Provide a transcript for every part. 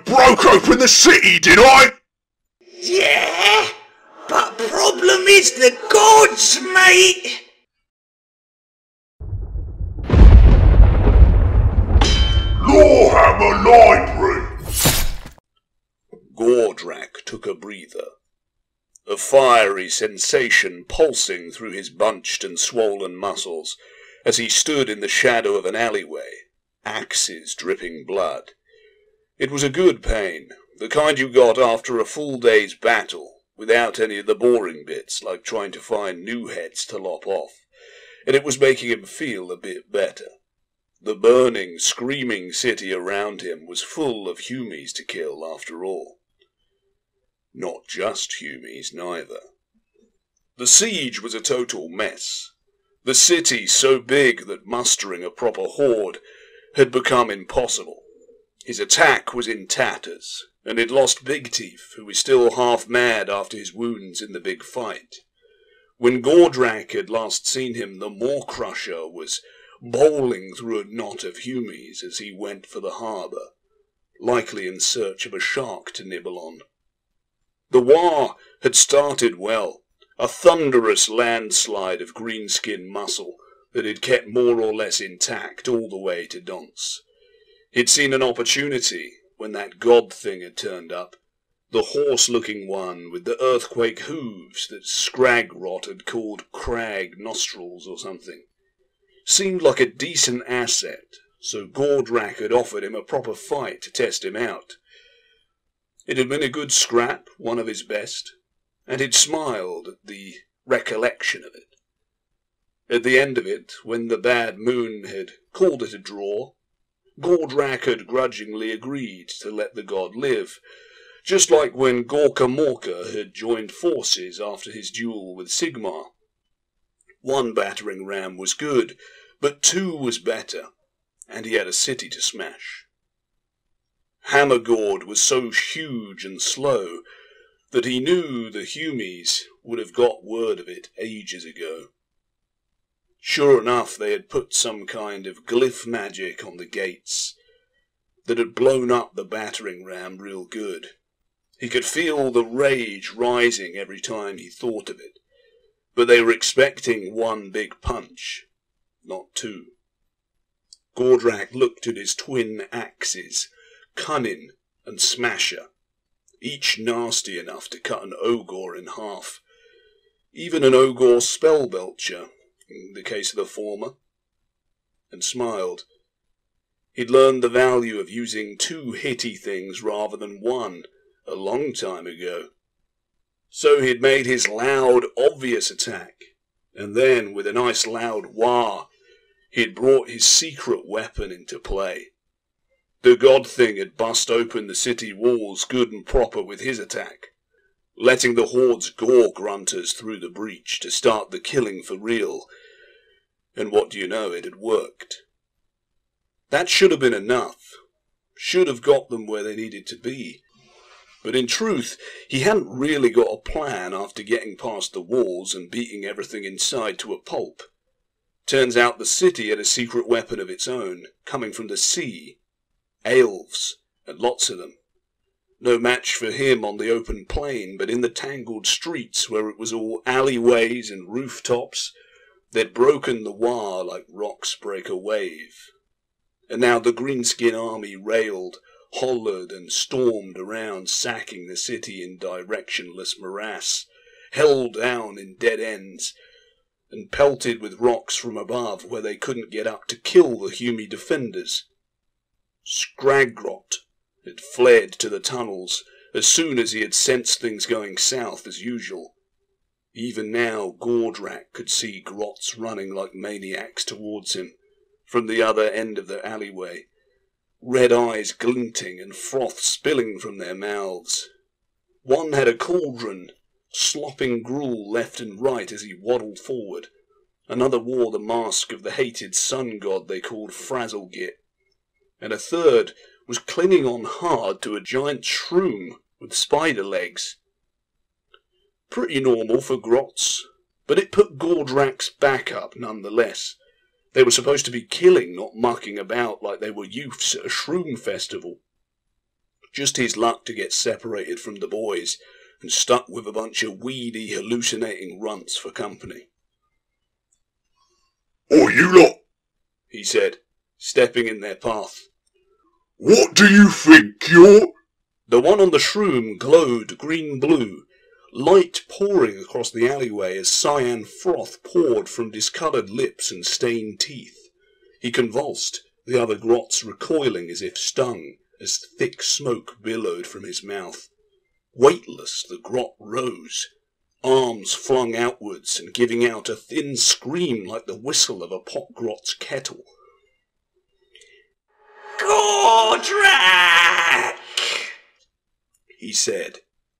broke open the city, did I? Yeah, but problem is the gods, mate. Warhammer Library! Gordrakk took a breather, a fiery sensation pulsing through his bunched and swollen muscles as he stood in the shadow of an alleyway, axes dripping blood. It was a good pain, the kind you got after a full day's battle, without any of the boring bits like trying to find new heads to lop off, and it was making him feel a bit better. The burning, screaming city around him was full of humies to kill after all. Not just humies, neither. The siege was a total mess. The city so big that mustering a proper horde had become impossible. His attack was in tatters, and he'd lost Big Teeth, who was still half mad after his wounds in the big fight. When Gordrakk had last seen him, the Maw Crusher was bowling through a knot of humies as he went for the harbour, likely in search of a shark to nibble on. The war had started well, a thunderous landslide of greenskin muscle that had kept more or less intact all the way to Donce. He'd seen an opportunity when that god thing had turned up, the horse-looking one with the earthquake hooves that Scragrot had called crag nostrils or something. Seemed like a decent asset, so Gordrakk had offered him a proper fight to test him out. It had been a good scrap, one of his best, and he'd smiled at the recollection of it. At the end of it, when the bad moon had called it a draw, Gordrakk had grudgingly agreed to let the god live, just like when Gorka Morka had joined forces after his duel with Sigmar. One battering ram was good, but two was better, and he had a city to smash. Hammergord was so huge and slow that he knew the humies would have got word of it ages ago. Sure enough, they had put some kind of glyph magic on the gates that had blown up the battering ram real good. He could feel the rage rising every time he thought of it, but they were expecting one big punch, not two. Gordrakk looked at his twin axes, Cunning and Smasher, each nasty enough to cut an ogre in half, even an ogre spellbelcher, in the case of the former, and smiled. He'd learned the value of using two hitty things rather than one a long time ago. So he'd made his loud, obvious attack, and then, with a nice loud wah, he'd brought his secret weapon into play. The god thing had bust open the city walls good and proper with his attack, letting the horde's gore grunters through the breach to start the killing for real, and what do you know, it had worked. That should have been enough, should have got them where they needed to be. But in truth, he hadn't really got a plan after getting past the walls and beating everything inside to a pulp. Turns out the city had a secret weapon of its own, coming from the sea. Elves, and lots of them. No match for him on the open plain, but in the tangled streets where it was all alleyways and rooftops, they'd broken the wire like rocks break a wave. And now the greenskin army railed, hollered and stormed around, sacking the city in directionless morass, held down in dead ends, and pelted with rocks from above where they couldn't get up to kill the Humie defenders. Scragrot had fled to the tunnels as soon as he had sensed things going south as usual. Even now Gordrakk could see grots running like maniacs towards him from the other end of the alleyway, red eyes glinting and froth spilling from their mouths. One had a cauldron, slopping gruel left and right as he waddled forward. Another wore the mask of the hated sun god they called Frazzlegit, and a third was clinging on hard to a giant shroom with spider legs. Pretty normal for grots, but it put Gordrakk's back up nonetheless. They were supposed to be killing, not mucking about like they were youths at a shroom festival. Just his luck to get separated from the boys and stuck with a bunch of weedy, hallucinating runts for company. "Oh, you lot, He said, stepping in their path. what do you think you're—" The one on the shroom glowed green-blue, light pouring across the alleyway as cyan froth poured from discoloured lips and stained teeth. He convulsed, the other grots recoiling as if stung, as thick smoke billowed from his mouth. Weightless, the grot rose, arms flung outwards and giving out a thin scream like the whistle of a pot grot's kettle. Gordrakk! He said,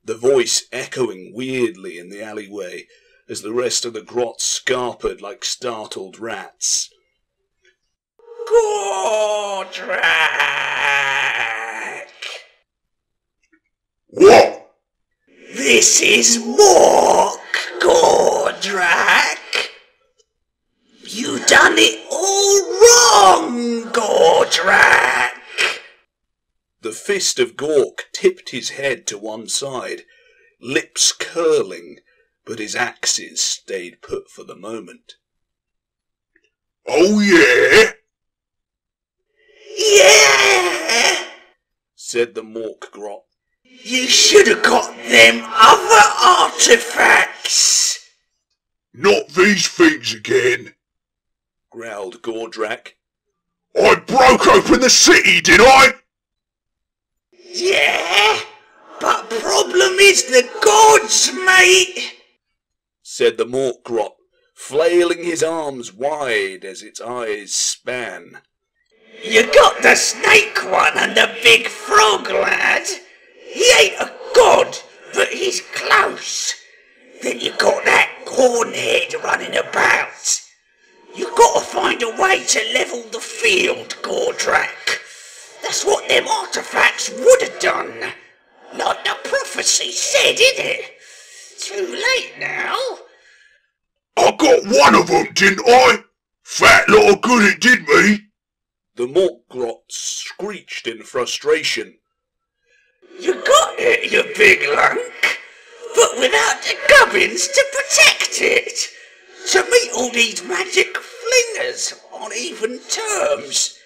the voice echoing weirdly in the alleyway as the rest of the grot scarpered like startled rats. Gordrakk! "What?" This is Mork, Gordrakk! You done it all wrong, Gordrakk! The fist of Gork tipped his head to one side, lips curling, but his axes stayed put for the moment. "Oh, yeah?" Yeah! Said the Mork grot. You should have got them other artifacts! "Not these things again. Growled Gordrakk. I broke open the city, did I?" Yeah, but problem is the gods, mate! Said the Mork grot, flailing his arms wide as its eyes span. You got the snake one and the big frog lad. He ain't a god, but he's close. Then you got that hornhead running about. You gotta find a way to level the field, Gordrakk. That's what them artifacts would have done. Like the prophecy said, innit? Too late now. "I got one of them, didn't I? Fat lot of good it did me." The Mork grot screeched in frustration. You got it, you big lunk, but without the gubbins to protect it. To meet all these magic flingers on even terms.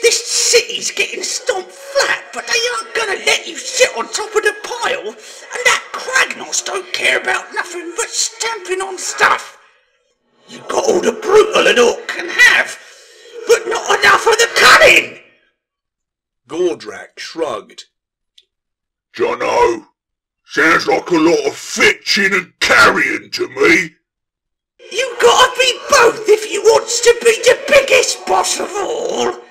This city's getting stomped flat, but they aren't gonna let you sit on top of the pile, and that Kragnos don't care about nothing but stamping on stuff. You got all the brutal an orc can have, but not enough of the cunning. Gordrakk shrugged. "Dunno. Sounds like a lot of fetching and carrying to me." You gotta be both if you wants to be the biggest boss of all.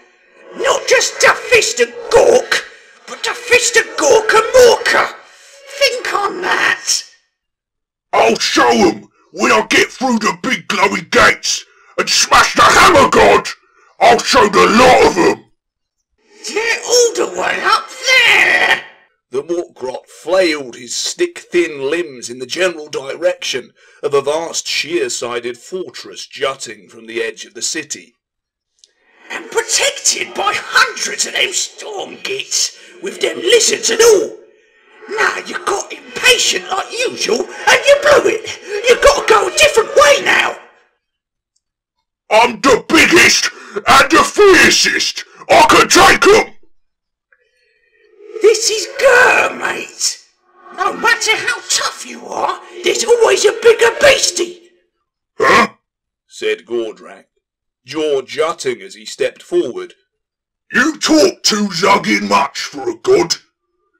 Not just the fist of Gork, but the fist of Gorka Morka. Think on that. "I'll show 'em when I get through the big glowing gates and smash the hammer god. I'll show the lot of 'em." They're all the way up there. The Mork grot flailed his stick-thin limbs in the general direction of a vast sheer-sided fortress jutting from the edge of the city. And protected by hundreds of them storm gits, with them lizards and all. Now you got impatient like usual, and you blew it. You gotta go a different way now. "I'm the biggest and the fiercest. I can take 'em." This is Grr, mate. No matter how tough you are, there's always a bigger beastie. "Huh?" Said Gordrakk, jaw jutting as he stepped forward. "You talk too zugging much for a god.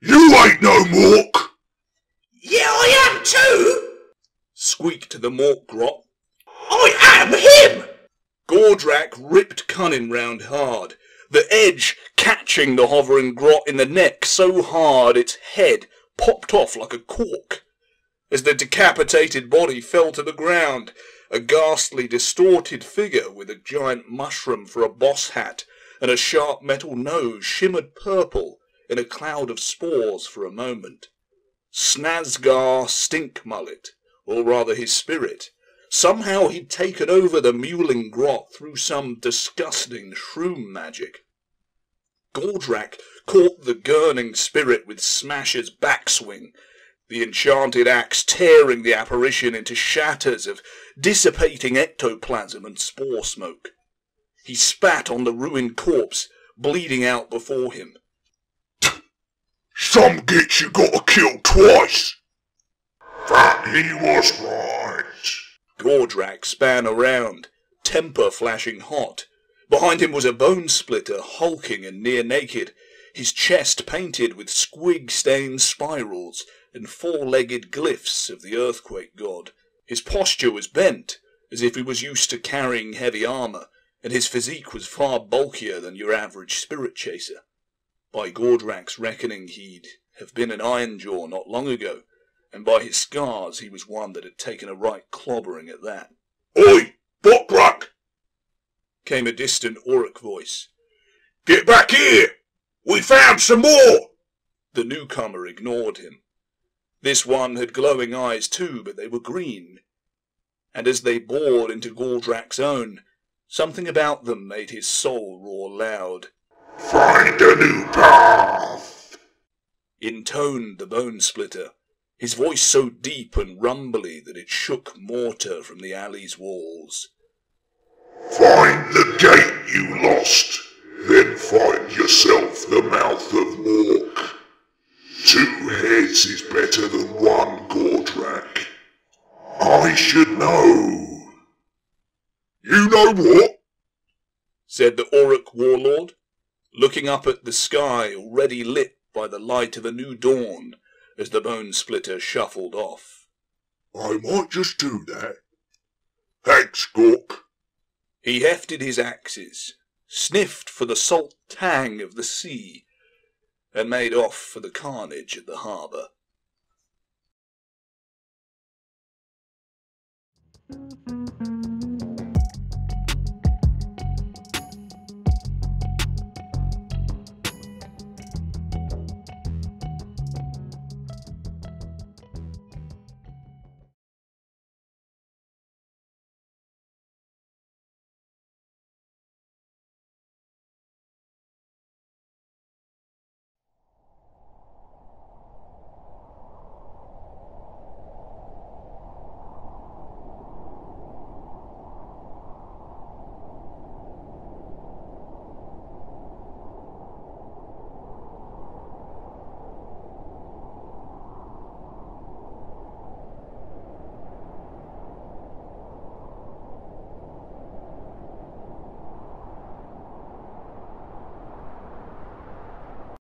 You ain't no Mork." Yeah, I am too. Squeaked the Mork grot. I am him. Gordrakk ripped cunning round hard, the edge catching the hovering grot in the neck so hard its head popped off like a cork. As the decapitated body fell to the ground, a ghastly distorted figure with a giant mushroom for a boss hat and a sharp metal nose shimmered purple in a cloud of spores for a moment. Snazzgar Stinkmullet, or rather his spirit. Somehow he'd taken over the mewling grot through some disgusting shroom magic. Gordrakk caught the gurning spirit with Smasher's backswing, the enchanted axe tearing the apparition into shatters of dissipating ectoplasm and spore smoke. He spat on the ruined corpse, bleeding out before him. Some gits you gotta kill twice. That he was right. Gordrakk span around, temper flashing hot. Behind him was a bone splitter, hulking and near naked, his chest painted with squig-stained spirals and four-legged glyphs of the earthquake god. His posture was bent, as if he was used to carrying heavy armour, and his physique was far bulkier than your average spirit chaser. By Gordrakk's reckoning he'd have been an Ironjaw not long ago, and by his scars he was one that had taken a right clobbering at that. Oi, Gordrakk! Came a distant orc voice. Get back here! We found some more! The newcomer ignored him. This one had glowing eyes too, but they were green. And as they bored into Gordrakk's own, something about them made his soul roar loud. Find a new path! Intoned the bone splitter, his voice so deep and rumbly that it shook mortar from the alley's walls. Find the gate you lost, then find yourself the mouth of Mork. 2 heads is better than 1, Gordrakk. I should know. You know what? Said the orc warlord, looking up at the sky already lit by the light of a new dawn as the bone splitter shuffled off. I might just do that. Thanks, Gork. He hefted his axes, sniffed for the salt tang of the sea, and made off for the carnage at the harbour.